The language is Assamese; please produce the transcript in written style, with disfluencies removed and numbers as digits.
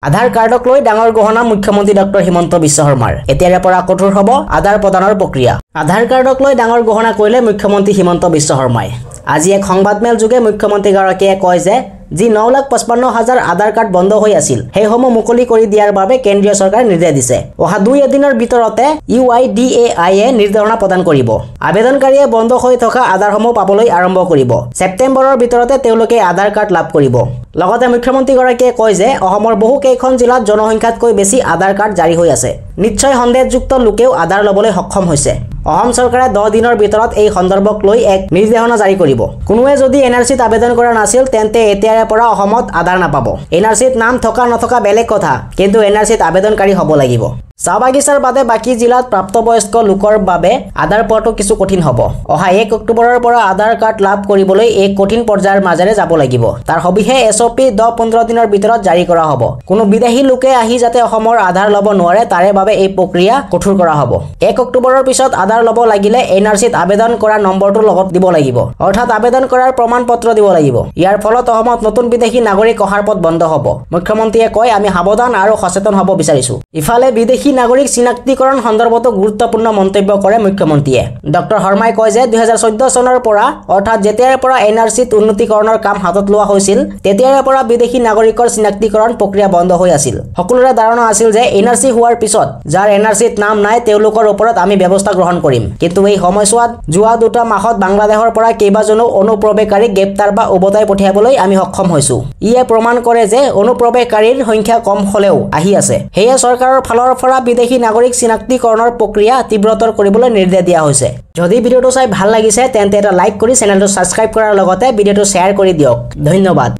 আধাৰ কাৰ্ডক লৈ ডাঙৰ গহনা মুখ্যমন্ত্ৰী ডক্টৰ হিমন্ত বিশ্ব শৰ্মাৰ এতিয়াৰে পৰা কঠোৰ হ'ব আধাৰ প্ৰদানৰ প্ৰক্ৰিয়া আধাৰ কাৰ্ডক লৈ ডাঙৰ গহনা কৰিলে মুখ্যমন্ত্ৰী হিমন্ত বিশ্ব শৰ্মাই আজি এক সংবাদমেল যোগে মুখ্যমন্ত্ৰী গৰাকীয়ে কয় যে যি 9,55,000 আধাৰ কাৰ্ড বন্ধ হৈ আছিল সেইসমূহ মুকলি কৰি দিয়াৰ বাবে কেন্দ্ৰীয় চৰকাৰে নিৰ্দেশ দিছে অহা 2 দিনৰ ভিতৰতে UIDAI এ নিৰ্দেশনা প্ৰদান কৰিব আবেদনকাৰীয়ে বন্ধ হৈ থকা আধাৰসমূহ পাবলৈ আৰম্ভ কৰিব সেপ্টেম্বৰৰ ভিতৰতে তেওঁলোকে আধাৰ কাৰ্ড লাভ কৰিব লগতে মুখ্যমন্ত্ৰী গৰাকীয়ে কয় যে অসমৰ বহু কেইখন জিলাত জনসংখ্যাতকৈ বেছি আধাৰ কাৰ্ড জাৰি হৈ আছে নিশ্চয় সন্দেহযুক্ত লোকেও আধাৰ লবলৈ সক্ষম হৈছে অসম চৰকাৰে 10 দিনৰ ভিতৰত এই সন্দৰ্ভক লৈ এক নিৰ্দেশনা জাৰি কৰিব কোনোৱে যদি NRCত আবেদন কৰা নাছিল তেন্তে এতিয়াৰে পৰা অসমত আধাৰ নাপাব NRCত নাম থকা নথকা বেলেগ কথা কিন্তু NRCত আবেদনকাৰী হ'ব লাগিব চাহ বাগিচাৰ বাদে বাকি জিলাত প্ৰাপ্তবয়স্ক লোকৰ বাবে আধাৰ পোৱাটো কিছু কঠিন হ'ব অহা 1 অক্টোবৰৰ পৰা আধাৰ কাৰ্ড লাভ কৰিবলৈ এক কঠিন পৰ্যায়ৰ মাজেৰে যাব লাগিব তাৰ হবিহে SOP 10-15 দিনৰ ভিতৰত জাৰি কৰা হ'ব কোনো বিদেশী লোকে আহি যাতে অসমৰ আধাৰ ল'ব নোৱাৰে তাৰে বাবে এই প্ৰক্ৰিয়া কঠোৰ কৰা হ'ব 1 অক্টোবৰৰ পিছত আধাৰ ল'ব লাগিলে NRCত আবেদন কৰা নম্বৰটো লগত দিব লাগিব অৰ্থাৎ আবেদন কৰাৰ প্ৰমাণ পত্ৰ দিব লাগিব ইয়াৰ ফলত অসমত নতুন বিদেশী নাগৰিক অহাৰ পথ বন্ধ হ'ব মুখ্যমন্ত্ৰীয়ে কয় আমি সাৱধান আৰু সচেতন হ'ব বিচাৰিছো ইফালে বিদেশী নাগৰিক চিনাক্তকৰণ সন্দৰ্ভতো গুৰুত্বপূৰ্ণ মন্তব্য কৰে মুখ্যমন্ত্ৰীয়ে ডক্টৰ শৰ্মাই কয় যে 2014 চনৰ পৰা অৰ্থাৎ যেতিয়াৰ পৰা NRCত উন্নতিকৰণৰ কাম হাতত লোৱা হৈছিল তেতিয়াৰ পৰা বিদেশী নাগৰিকৰ চিনাক্তকৰণ প্ৰক্ৰিয়া বন্ধ হৈ আছিল সকলোৰে ধাৰণা আছিল যে NRC হোৱাৰ পিছত যাৰ NRCত নাম নাই তেওঁলোকৰ ওপৰত আমি ব্যৱস্থা গ্ৰহণ কৰিম কিন্তু এই সময়ছোৱাত যোৱা 2 মাহত বাংলাদেশৰ পৰা কেইবাজনো অনুপ্ৰৱেশকাৰীক গ্ৰেপ্তাৰ বা উভতাই পঠিয়াবলৈ আমি সক্ষম হৈছো ইয়ে প্ৰমাণ কৰে যে অনুপ্ৰৱেশকাৰীৰ সংখ্যা কম হলেও আহি আছে হেয়ে চৰকাৰৰ ফালৰ পৰা বিদেশী নাগৰিক চিনাক্তকৰণৰ প্ৰক্ৰিয়া তীব্ৰতৰ কৰিবলৈ নিৰ্দেশ দিয়া হৈছে যদি ভিডিঅটো চাই ভাল লাগিছে তেন্তে এটা লাইক কৰি চেনেলটো সাবস্ক্ৰাইব কৰাৰ লগতে ভিডিঅটো শ্বেয়াৰ কৰি দিয়ক ধন্যবাদ